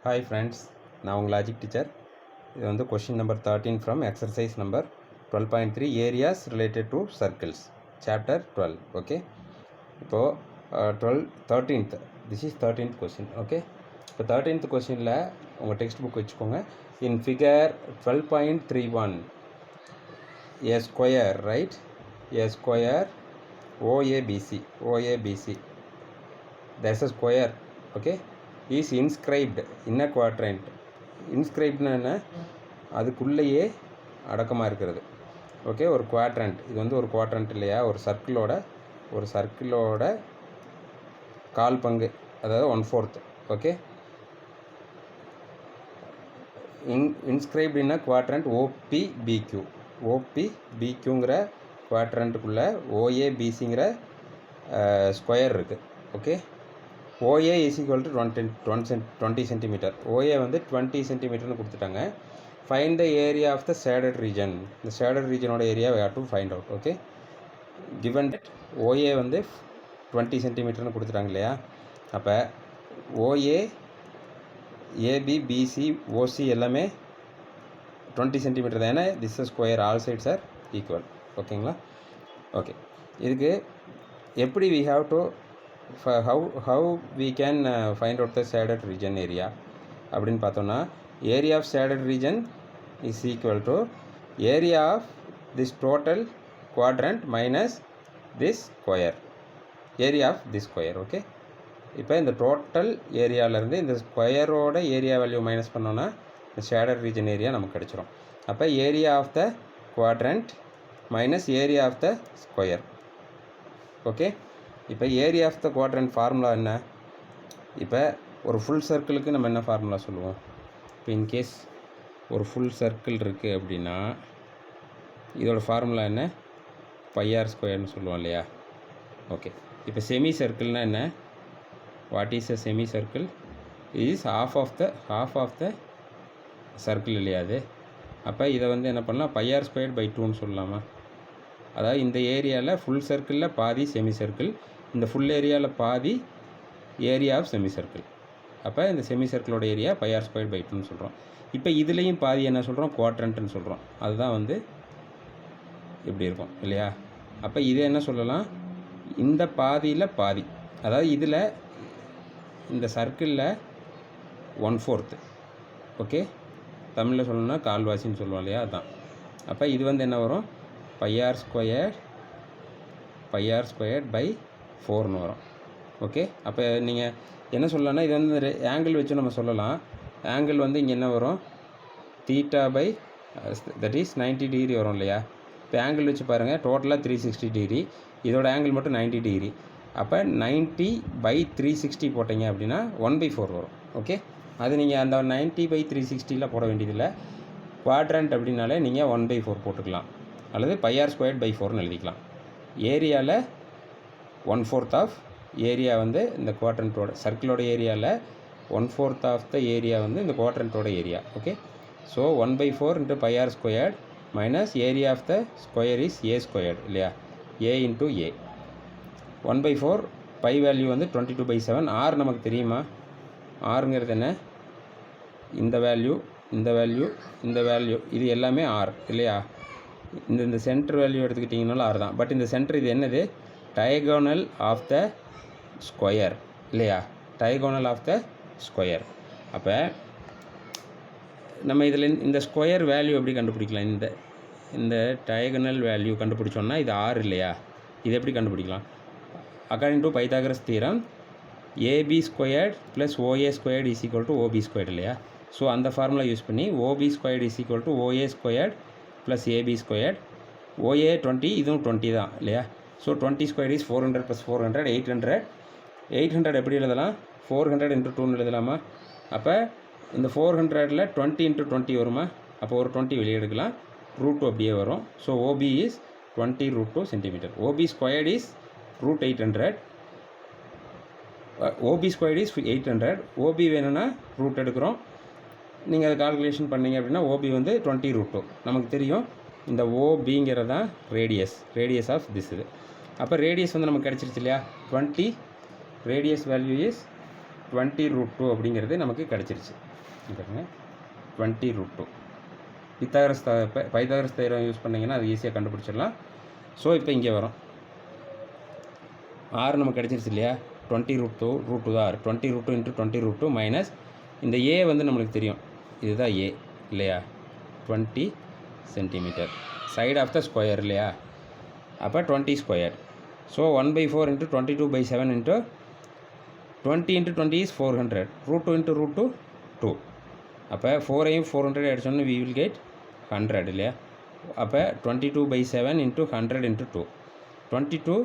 Hi friends, நான் உங்கள் logic teacher. இது வந்து question number 13 from exercise number 12.3 areas related to circles chapter 12. Okay, இப்போது 13th this is 13th question. Okay, இப்போ 13th கொஷினில் உங்கள் டெக்ஸ்ட் புக் வச்சுக்கோங்க. இன் figure 12.31 A square, right, A square OABC there's a square, okay, is inscribed in a quadrant. இன்ஸ்கிரைப்ட்னா என்ன, அதுக்குள்ளேயே அடக்கமாக இருக்கிறது. Okay, ஒரு குவாட்ரண்ட், இது வந்து ஒரு குவாட்ரண்ட் இல்லையா, ஒரு சர்க்கிளோட கால் பங்கு, அதாவது 1/4. ஓகே, இன்ஸ்கிரைப்ட் இன் அ குவாட்ரண்ட் OPBQங்கிற குவாட்ரண்ட்டுக்குள்ளே OABCங்கிற ஸ்கொயர் இருக்குது. Okay, OA is equal to 20 centimeter. OA வந்து 20 centimeterனு கொடுத்துட்டாங்க. Find the area of the shaded region. இந்த shaded regionோட area we have to find out. Okay, given that OA வந்து 20 centimeterனு கொடுத்துட்டாங்க இல்லையா, அப்போ OA, AB, BC, OC எல்லாமே 20 centimeter தான். ஏன்னா this is square, all sides are equal. ஓகேங்களா? ஓகே, இதுக்கு எப்படி we have to how we can find out the shaded region area அப்படின்னு பார்த்தோம்னா, area of shaded region is equal to area of this total quadrant minus this square, area of this square. Okay, இப்போ இந்த total ஏரியாவிலேருந்து இந்த ஸ்கொயரோட area value minus பண்ணோன்னா இந்த shaded region area நமக்கு கிடச்சிரும். அப்போ area of the quadrant minus area of the square. Okay, இப்போ area of the quadrant formula என்ன? இப்போ ஒரு ஃபுல் சர்க்கிளுக்கு நம்ம என்ன ஃபார்முலா சொல்லுவோம்? இப்போ இன்கேஸ் ஒரு ஃபுல் சர்க்கிள் இருக்குது அப்படின்னா இதோட ஃபார்முலா என்ன? பைஆர் ஸ்கொயர்னு சொல்லுவோம் இல்லையா? ஓகே, இப்போ செமி சர்க்கிள்னால் என்ன? What is a semi circle? Is half of the circle இல்லையா அது? அப்போ இதை வந்து என்ன பண்ணலாம், பைஆர் ஸ்கொயர் பை 2ன்னு சொல்லலாமா? அதாவது இந்த ஏரியாவில் ஃபுல் சர்க்கிளில் பாதி செமி சர்க்கிள், இந்த ஃபுல் ஏரியாவில் பாதி ஏரியா ஆஃப் செமி சர்க்கிள். அப்போ இந்த செமி சர்க்கிளோட ஏரியா பைஆர் ஸ்கொயர் பை 2ன்னு சொல்கிறோம். இப்போ இதுலேயும் பாதி என்ன சொல்கிறோம்? குவாட்ரண்ட்டுன்னு சொல்கிறோம். அதுதான் வந்து இப்படி இருக்கும் இல்லையா? அப்போ இதை என்ன சொல்லலாம்? இந்த பாதியில் பாதி, அதாவது இதில் இந்த சர்க்கிளில் 1/4. ஓகே, தமிழில் சொல்லணும்னா கால்வாசின்னு சொல்லுவோம் இல்லையா, அதுதான். அப்போ இது வந்து என்ன வரும்? பைஆர் ஸ்கொயர் பை 4ன்னு வரும். ஓகே, அப்போ நீங்கள் என்ன சொல்லலாம்னா, இது வந்து ஆங்கிள் வச்சு நம்ம சொல்லலாம். ஆங்கிள் வந்து இங்கே என்ன வரும்? Theta pi that is 90 degree வரும் இல்லையா? இப்போ ஆங்கிள் வச்சு பாருங்கள், டோட்டலாக 360 டிகிரி, இதோட ஆங்கிள் மட்டும் 90 டிகிரி. அப்போ 90/360 போட்டிங்க அப்படின்னா 1/4 வரும். ஓகே, அது நீங்கள் அந்த 90/360 போட வேண்டியதில்லை. குவாட்ரண்ட் அப்படின்னாலே நீங்கள் 1/4 போட்டுக்கலாம், அல்லது பைஆர் ஸ்கொயர் பை 4ன்னு எழுதிக்கலாம். ஏரியாவில் 1/4 ஆஃப் ஏரியா வந்து இந்த குவாட்ரண்ட்டோட சர்க்கிளோட ஏரியாவில் 1/4 ஆஃப் த ஏரியா வந்து இந்த குவாட்ரண்ட்டோட area. Okay, so 1/4 into pi r squared minus area of the square is a squared இல்லையா? A into a. 1/4 pi value வந்து 22/7. ஆர் நமக்கு தெரியுமா? ஆறுங்கிறது என்ன? இந்த வேல்யூ இது எல்லாமே ஆர் இல்லையா? இந்த சென்டர் வேல்யூ எடுத்துக்கிட்டிங்கனாலும் ஆர் தான். பட் இந்த சென்டர் இது என்னது? டயகோனல் ஆஃப் த ஸ்கொயர் இல்லையா? Diagonal of the square. அப்போ நம்ம இதில் இந்த ஸ்கொயர் வேல்யூ எப்படி கண்டுபிடிக்கலாம்? இந்த டயகோனல் வேல்யூ கண்டுபிடிச்சோன்னா இது ஆர் இல்லையா? இது எப்படி கண்டுபிடிக்கலாம்? According to Pythagoras theorem, AB squared plus OA squared is equal to OB squared இல்லையா? ஸோ அந்த ஃபார்முலா யூஸ் பண்ணி OB squared is equal to OA squared plus AB squared. OA 20, இதுவும் 20 தான் இல்லையா? ஸோ 20 ஸ்கொயர் இஸ் 400 + 400 800 எப்படி எழுதலாம்? 400 × 2ன்னு எழுதலாமா? அப்போ இந்த 400ல் 20 × 20 வருமா? அப்போ ஒரு 20 வெளியே எடுக்கலாம், √2 அப்படியே வரும். So OB is 20 √2 centimetre. OB squared is √800, OB squared is 800. OB வேணும்னா ரூட் எடுக்கிறோம். நீங்கள் அதை கால்குலேஷன் பண்ணிங்க அப்படின்னா ஓபி வந்து 20 √2 நமக்கு தெரியும். இந்த ஓபிங்கிறது தான் ரேடியஸ் ஆஃப் திஸ் இது. அப்போ ரேடியஸ் வந்து நமக்கு கிடச்சிருச்சு இல்லையா? 20, ரேடியஸ் வேல்யூ இஸ் 20√2 அப்படிங்கிறது நமக்கு கிடச்சிருச்சு. பாருங்க 20√2. பைத்தாகரஸ் தேற்றம் யூஸ் பண்ணிங்கன்னா அது ஈஸியாக கண்டுபிடிச்சிடலாம். ஸோ இப்போ இங்கே வரும் ஆர் நமக்கு கிடச்சிருச்சு இல்லையா, 20√2 தான் ஆர். 20√2 × 20√2 மைனஸ் இந்த ஏ வந்து நம்மளுக்கு தெரியும், இதுதான் ஏ இல்லையா, 20 centimetre side of the square இல்லையா, அப்போ 20 ஸ்கொயர். So 1/4 × 22/7 × 20 × 20 is 400. √2 × √2 2. அப்போ 4ஐயும் 400 அடிச்சோன்னு we will get 100 இல்லையா. அப்போ 22/7 × 100 × 2. 22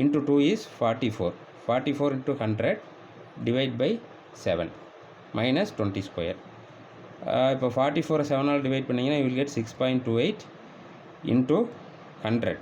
× 2 is 44. 44 × 100 divide by 7 minus 20 square. இப்போ 44 7ஆல் டிவைட் பண்ணிங்கன்னா you will get 6.28 into 100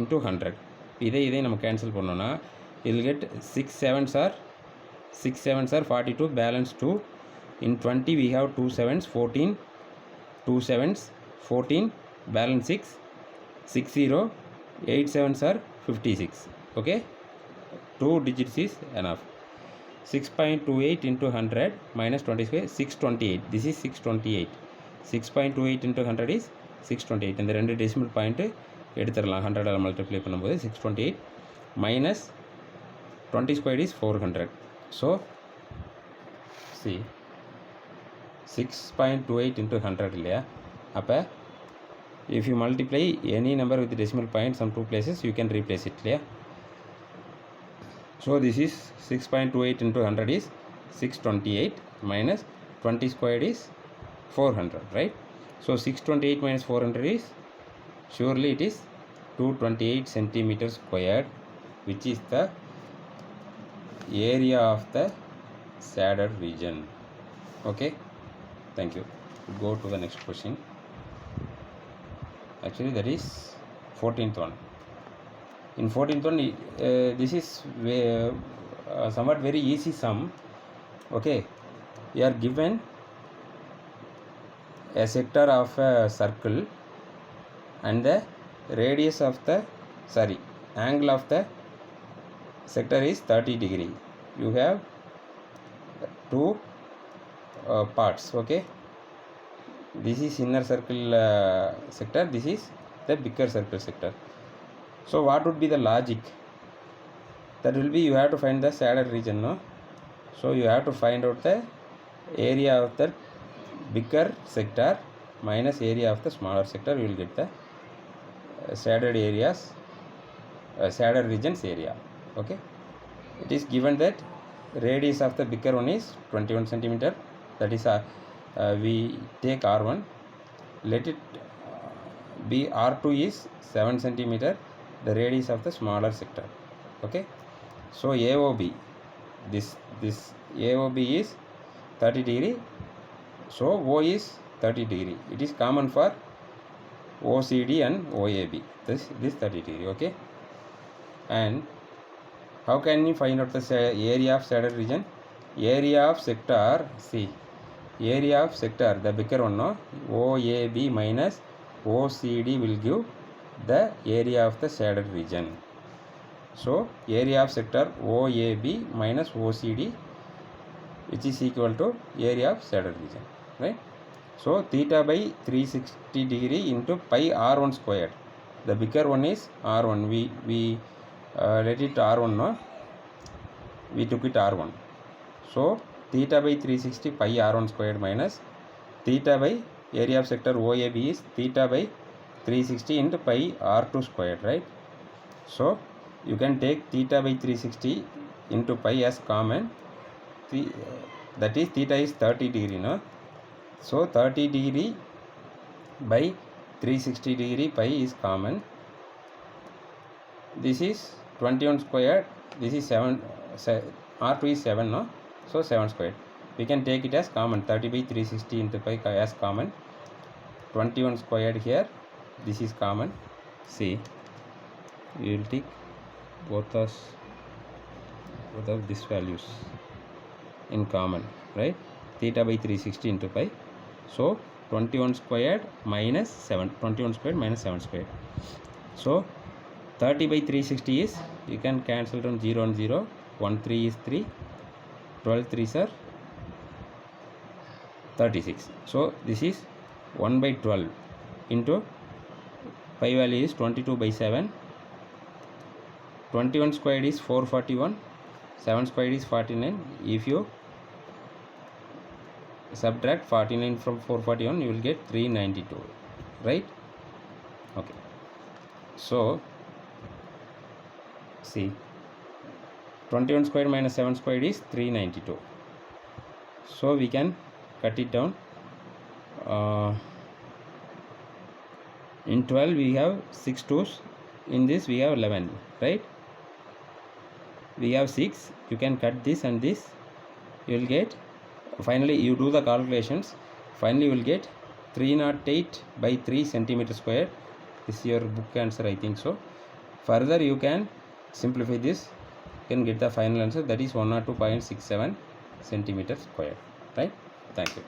into 100. இதை நம்ம கேன்சல் பண்ணோன்னா you will get 6 7s are 42, balance 2. In 20 we have 2 7s 14, 2 7s 14, balance 6, 6 0, 8 7s are 56. Okay, 2 digits is enough. 6.28 into 100 minus 20 square 628. This is 628. 6.28 into 100 is 628. இந்த ரெண்டு decimal point எடுத்துடலாம். 100ஆல் multiply பண்ணும்போது 628 minus 20 squared is 400. So see 6.28 into 100 இல்லையா. அப்போ if you multiply any number with decimal point some two places you can replace it இல்லையா. So this is 6.28 into 100 is 628 minus 20 squared is 400, right? So 628 minus 400 is surely it is 228 centimeters squared, which is the area of the shaded region. Okay, thank you. Go to the next question. Actually that is 14th one. In 14th one this is somewhat very easy sum. Okay, we are given a sector of a circle and the radius of the angle of the sector is 30 degree. You have two parts. Okay, this is inner circle sector, this is the bigger circle sector. So what would be the logic? That will be you have to find the shaded region, no? So you have to find out the area of the bigger sector minus area of the smaller sector. You will get the shaded areas, shaded regions area. Okay, it is given that radius of the bigger one is 21 centimeter. That is we take R1, let it be R2 is 7 centimeter, the radius of the smaller sector. Okay, so AOB, this AOB is 30 degree, so O is 30 degree. It is common for OCD and OAB, this 30 degree. Okay, and how can you find out the area of shaded region? Area of sector, see, area of sector, the bigger one, no, OAB minus OCD will give the area of the shaded region. So area of sector OAB minus OCD, which is equal to area of shaded region, right? So theta by 360 degree into pi R1 squared. The bigger one is R1. We let it R1, no, we took it R1. So theta by 360 pi R1 squared minus theta by area of sector OAB is theta by 360 into pi R2 squared, right? So you can take theta by 360 into pi as common. That is theta is 30 degree, no? So 30 degree by 360 degree pi is common. This is 21 squared, this is 7, R2 is 7, no? So 7 squared. We can take it as common, 30 by 360 into pi as common. 21 squared here, this is common. See, we will take both of these values in common, right? Theta by 360 into pi. So 21 squared minus 7, 21 squared minus 7 squared. So 30 by 360 is, you can cancel from 0 and 0, 1 3 is 3, 12 3s are 36. So this is 1 by 12 into pi value is 22 by 7. 21 squared is 441, 7 squared is 49. If you subtract 49 from 441, you will get 392, right? Okay, so see, 21 squared minus 7 squared is 392. So we can cut it down. In 12 we have 6 2's, in this we have 11, right? We have 6, you can cut this and this, you will get, finally you do the calculations, finally you will get 308 by 3 centimeter square. This is your book answer, I think so. Further you can simplify this, you can get the final answer, that is 102.67 centimeter square, right? Thank you.